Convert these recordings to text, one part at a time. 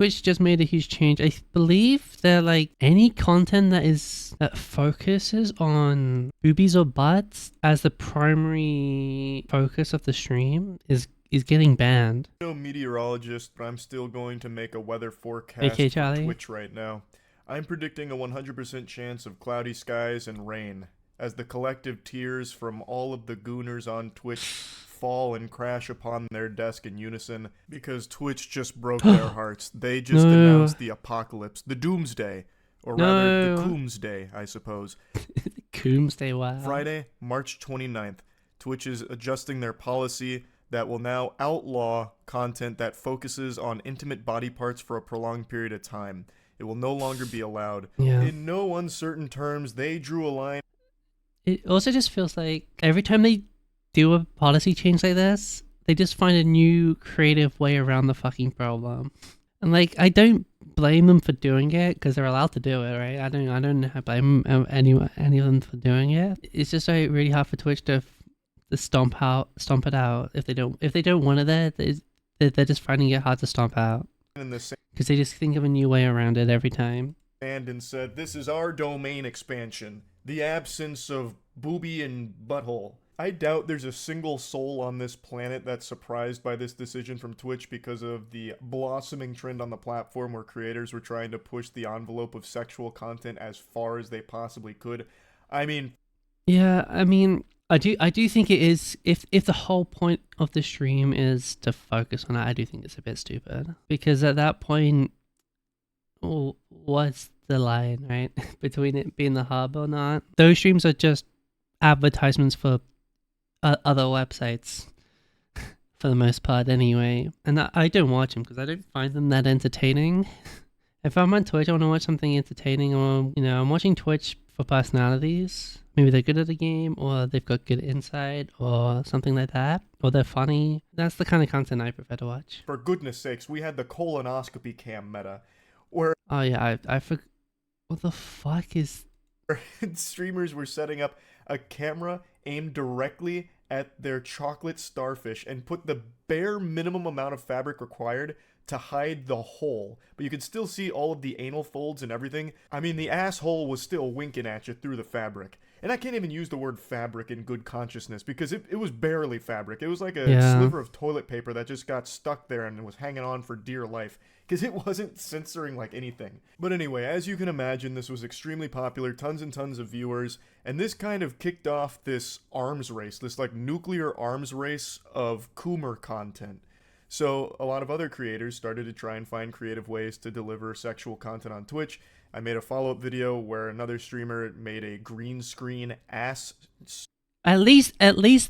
Twitch just made a huge change. I believe that like any content that focuses on boobies or butts as the primary focus of the stream is getting banned. No meteorologist, but I'm still going to make a weather forecast Okay, for Charlie. Twitch right now. I'm predicting a 100% chance of cloudy skies and rain, as the collective tears from all of the gooners on Twitch fall and crash upon their desk in unison, because Twitch just broke their hearts. They just announced the apocalypse, the doomsday, or rather the Coomsday, I suppose. Coomsday, wow. Friday, March 29th, Twitch is adjusting their policy that will now outlaw content that focuses on intimate body parts for a prolonged period of time. It will no longer be allowed. Yeah. In no uncertain terms, they drew a line. It also just feels like every time they do a policy change like this, they just find a new creative way around the fucking problem. And like, I don't blame them for doing it because they're allowed to do it, right? I don't blame any of them for doing it. It's just like really hard for Twitch to stomp it out if they don't want it there. They're just finding it hard to stomp out because they just think of a new way around it every time. And said, "This is our domain expansion, the absence of booby and butthole." I doubt there's a single soul on this planet that's surprised by this decision from Twitch because of the blossoming trend on the platform where creators were trying to push the envelope of sexual content as far as they possibly could. I mean, yeah, I mean, I do think it is, if the whole point of the stream is to focus on it, I do think it's a bit stupid. Because at that point, what's the line, right? Between it being the hub or not? Those streams are just advertisements for other websites, for the most part anyway. And I don't watch them because I don't find them that entertaining. If I'm on Twitch, I want to watch something entertaining, or, you know, I'm watching Twitch for personalities. Maybe they're good at the game, or they've got good insight, or something like that, or they're funny. That's the kind of content I prefer to watch. For goodness sakes, we had the colonoscopy cam meta, where oh yeah, I forgot. What the fuck is? Streamers were setting up a camera aimed directly at their chocolate starfish and put the bare minimum amount of fabric required to hide the hole, but you could still see all of the anal folds and everything. I mean, the asshole was still winking at you through the fabric. And I can't even use the word fabric in good consciousness because it was barely fabric. It was like a sliver of toilet paper that just got stuck there and was hanging on for dear life because it wasn't censoring like anything. But anyway, as you can imagine, this was extremely popular, tons and tons of viewers, and this kind of kicked off this arms race, this like nuclear arms race of Coomer content. So a lot of other creators started to try and find creative ways to deliver sexual content on Twitch. I made a follow-up video where another streamer made a green screen ass. At least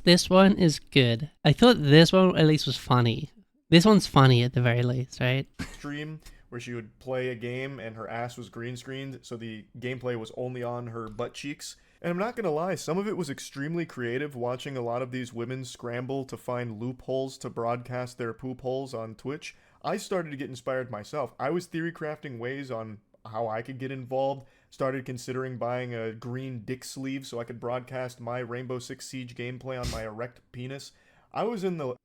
this one is good. I thought this one at least was funny. This one's funny at the very least, right? Stream where she would play a game and her ass was green screened, so the gameplay was only on her butt cheeks. And I'm not gonna lie, some of it was extremely creative, watching a lot of these women scramble to find loopholes to broadcast their poop holes on Twitch. I started to get inspired myself. I was theory crafting ways on how I could get involved, started considering buying a green dick sleeve so I could broadcast my Rainbow Six Siege gameplay on my erect penis. I was in the...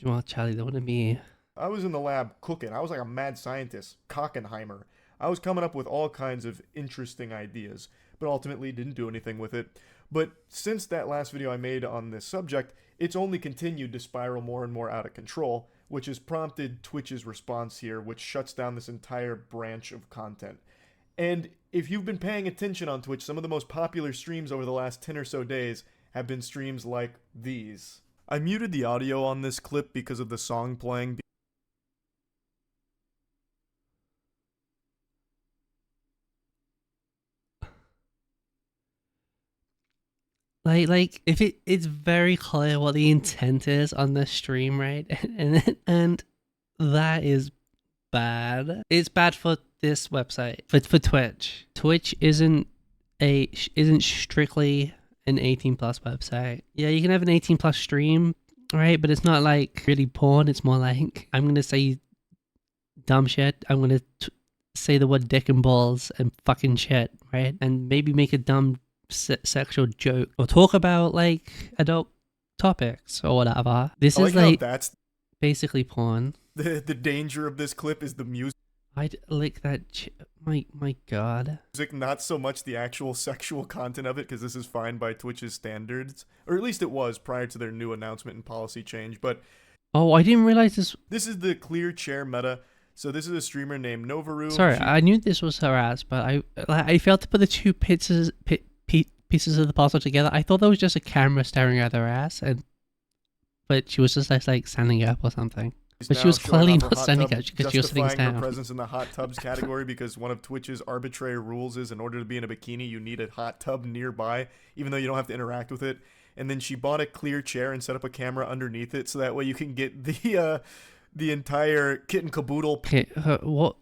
Well, Charlie, that wouldn't be... I was in the lab cooking. I was like a mad scientist, Cockenheimer. I was coming up with all kinds of interesting ideas, but ultimately didn't do anything with it. But since that last video I made on this subject, it's only continued to spiral more and more out of control, which has prompted Twitch's response here, which shuts down this entire branch of content. And if you've been paying attention on Twitch, some of the most popular streams over the last 10 or so days have been streams like these. I muted the audio on this clip because of the song playing. Like if it's very clear what the intent is on the stream, right? And that is bad. It's bad for this website, for Twitch. Twitch isn't strictly an 18+ website. Yeah, you can have an 18+ stream, right? But it's not like really porn. It's more like, I'm gonna say dumb shit. I'm gonna say the word dick and balls and fucking shit, right? And maybe make a dumb sexual joke or talk about like adult topics or whatever. This is like that's basically porn. The danger of this clip is the music. I'd lick that. My God. Music, not so much the actual sexual content of it, because this is fine by Twitch's standards, or at least it was prior to their new announcement and policy change. But Oh, I didn't realize this. this is the clear chair meta. So this is a streamer named Novaru. Sorry, I knew this was her ass, but I failed to put the two pieces of the puzzle together. I thought that was just a camera staring at her ass, but she was just like standing up or something. But she was clearly not standing up because she was sitting justifying her down. presence in the hot tubs category because one of Twitch's arbitrary rules is in order to be in a bikini, you need a hot tub nearby, even though you don't have to interact with it. And then she bought a clear chair and set up a camera underneath it so that way you can get the entire kit and caboodle Okay, what?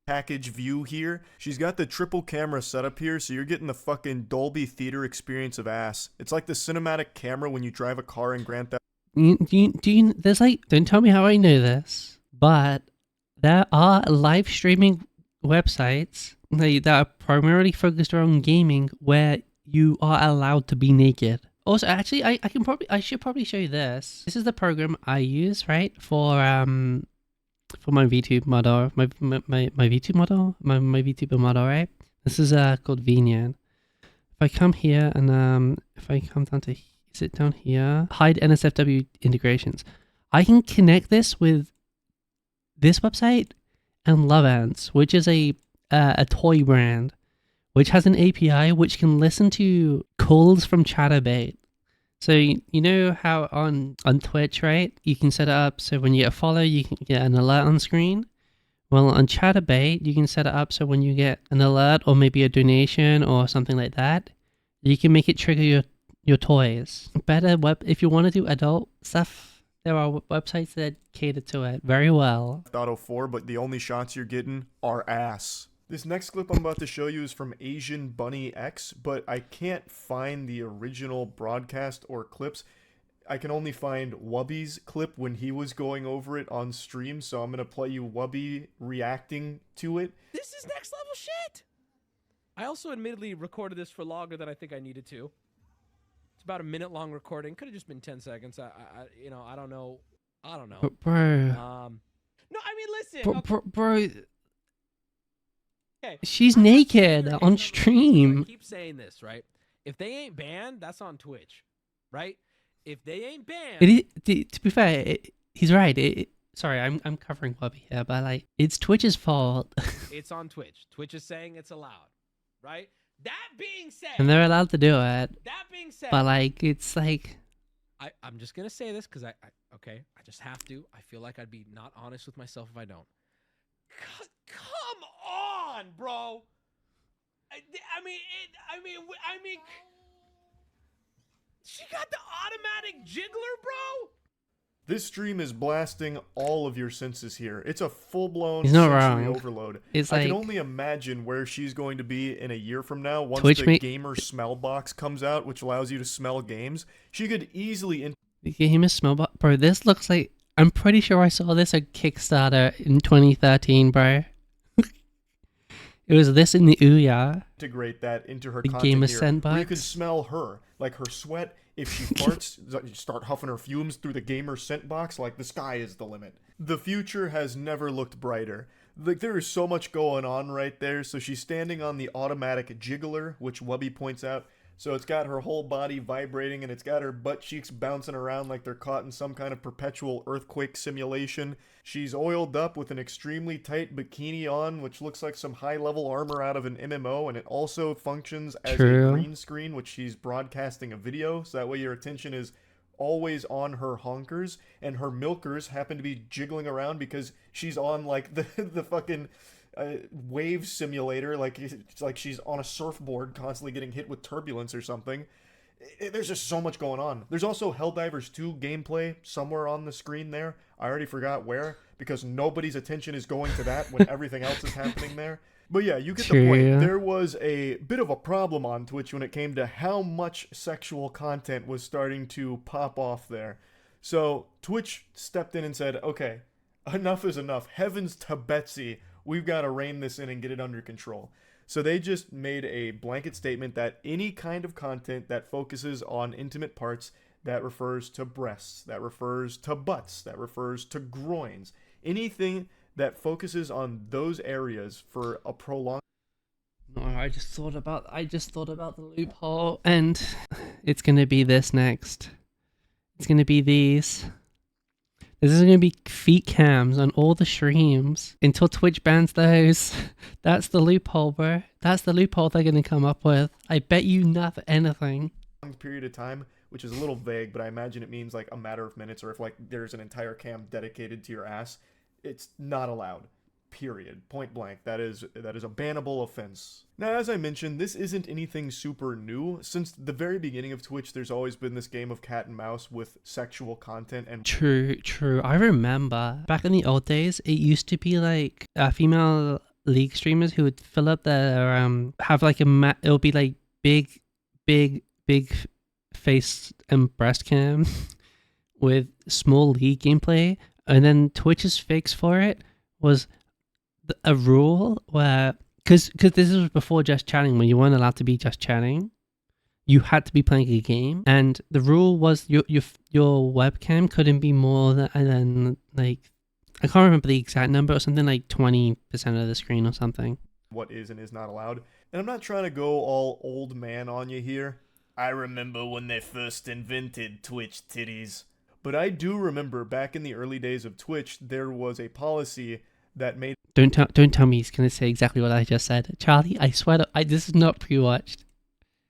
package view here. She's got the triple camera setup here, so you're getting the fucking Dolby Theater experience of ass. It's like the cinematic camera when you drive a car in Grand Theft. There's like, don't tell me how I know this, but there are live streaming websites that are primarily focused around gaming where you are allowed to be naked. Also, actually, I should probably show you this. This is the program I use, right, for my VTube model, my VTube model, my VTuber model, right? This is called Vnian. If I come here and if I come down to, is it down here? Hide NSFW integrations. I can connect this with this website and Love Ants, which is a toy brand, which has an API which can listen to calls from Chatterbait. So you know how on Twitch, right? You can set it up so when you get a follow, you can get an alert on screen. Well, on Chatterbait, you can set it up so when you get an alert or maybe a donation or something like that, you can make it trigger your toys. Better web if you want to do adult stuff. There are websites that cater to it very well. Auto 4, but the only shots you're getting are ass. This next clip I'm about to show you is from Asian Bunny X, but I can't find the original broadcast or clips. I can only find Wubby's clip when he was going over it on stream, so I'm going to play you Wubby reacting to it. This is next level shit! I also admittedly recorded this for longer than I think I needed to. It's about a minute long recording. Could have just been 10 seconds. I don't know. But bro. No, I mean, listen. Bro. Okay. She's naked on stream. I keep saying this, right? If they ain't banned, that's on Twitch, right? If they ain't banned, to be fair, he's right. Sorry, I'm covering Wubby here, but like, it's Twitch's fault. It's on Twitch. Twitch is saying it's allowed, right? That being said, And they're allowed to do it. That being said, But like, it's like, I'm just gonna say this because I just have to. I feel like I'd be not honest with myself if I don't. Come on, bro. I mean, she got the automatic jiggler, bro. This stream is blasting all of your senses here. It's a full-blown He's not sensory wrong. overload. It's I can like- only imagine where she's going to be in a year from now once Twitch the gamer smell box comes out, which allows you to smell games. She could easily... the game is smell, bro. This looks like, I'm pretty sure I saw this at Kickstarter in 2013, bro. It was this in the Ouya. integrate that into her The content gamer here, scent where you box. can smell her, like her sweat. If she farts, you start huffing her fumes through the gamer scent box. Like, the sky is the limit. The future has never looked brighter. Like, there is so much going on right there. So she's standing on the automatic jiggler, which Wubby points out. So it's got her whole body vibrating, and it's got her butt cheeks bouncing around like they're caught in some kind of perpetual earthquake simulation. She's oiled up with an extremely tight bikini on, which looks like some high-level armor out of an MMO, and it also functions as True. a green screen, which she's broadcasting a video, so that way your attention is always on her honkers, and her milkers happen to be jiggling around because she's on, like, the fucking... wave simulator, like it's like she's on a surfboard constantly getting hit with turbulence or something. There's just so much going on. There's also Helldivers 2 gameplay somewhere on the screen there. I already forgot where, because nobody's attention is going to that when everything else is happening there. But yeah, you get the point. There was a bit of a problem on Twitch when it came to how much sexual content was starting to pop off there. So Twitch stepped in and said, okay, enough is enough. Heavens to Betsy. We've got to rein this in and get it under control. So they just made a blanket statement that any kind of content that focuses on intimate parts, that refers to breasts, that refers to butts, that refers to groins, anything that focuses on those areas for a prolonged. No, I just thought about the loophole, and it's gonna be this next. It's gonna be these. This is gonna be feet cams on all the streams until Twitch bans those. That's the loophole, bro. That's the loophole they're gonna come up with. I bet you nothing, anything. Period of time, which is a little vague, but I imagine it means like a matter of minutes, or if like there's an entire cam dedicated to your ass, it's not allowed. Period. Point blank. That is a bannable offense. Now, as I mentioned, this isn't anything super new. Since the very beginning of Twitch, there's always been this game of cat and mouse with sexual content and True. I remember back in the old days, it used to be like female league streamers who would fill up their have like it'll be like big face and breast cam with small league gameplay, and then Twitch's fix for it was a rule where, because this was before just chatting, when you weren't allowed to be just chatting, you had to be playing a game, and the rule was your webcam couldn't be more than like, I can't remember the exact number, or something like 20% of the screen or something. What is and is not allowed. And I'm not trying to go all old man on you here. I remember when they first invented Twitch titties. But I do remember back in the early days of Twitch, there was a policy that made... Don't tell me he's going to say exactly what I just said. Charlie, I swear this is not pre-watched.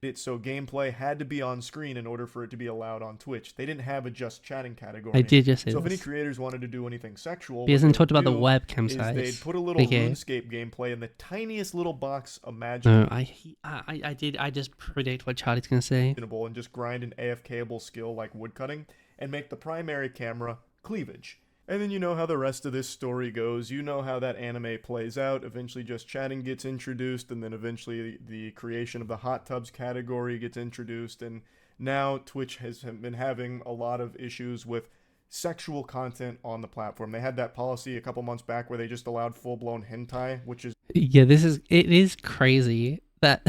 it so gameplay had to be on screen in order for it to be allowed on Twitch. They didn't have a just chatting category. I did just say so this. if any creators wanted to do anything sexual, He hasn't talked about the do webcam is size. they'd put a little Okay. RuneScape gameplay in the tiniest little box imaginable No, I just predict what Charlie's going to say. and just grind an AFKable skill like woodcutting and make the primary camera cleavage. And then you know how the rest of this story goes. You know how that anime plays out. Eventually just chatting gets introduced, and then eventually the creation of the hot tubs category gets introduced, and now Twitch has been having a lot of issues with sexual content on the platform. They had that policy a couple months back where they just allowed full-blown hentai, which is... Yeah, it is crazy that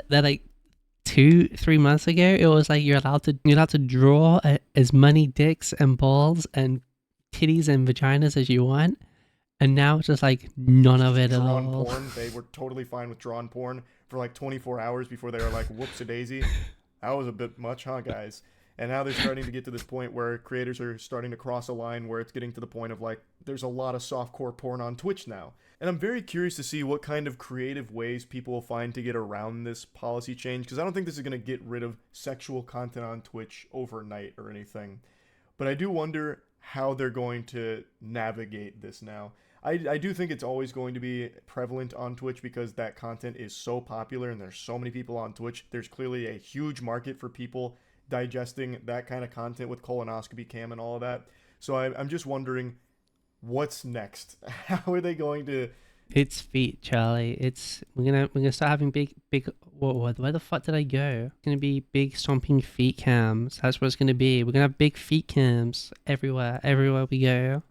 that like 2-3 months ago it was like you're allowed to draw as many dicks and balls and titties and vaginas as you want, and now it's just like none of it at drawn all. porn. They were totally fine with drawn porn for like 24 hours before they were like, whoops-a-daisy. That was a bit much, huh, guys? And now they're starting to get to this point where creators are starting to cross a line where it's getting to the point of like, there's a lot of softcore porn on Twitch now. And I'm very curious to see what kind of creative ways people will find to get around this policy change, because I don't think this is going to get rid of sexual content on Twitch overnight or anything. But I do wonder how they're going to navigate this now. I do think it's always going to be prevalent on Twitch because that content is so popular and there's so many people on Twitch. There's clearly a huge market for people digesting that kind of content with colonoscopy cam and all of that. So I'm just wondering, what's next? How are they going to... It's feet, Charlie. We're gonna start having big. Where the fuck did I go? It's gonna be big stomping feet cams. That's what it's gonna be. We're gonna have big feet cams everywhere we go.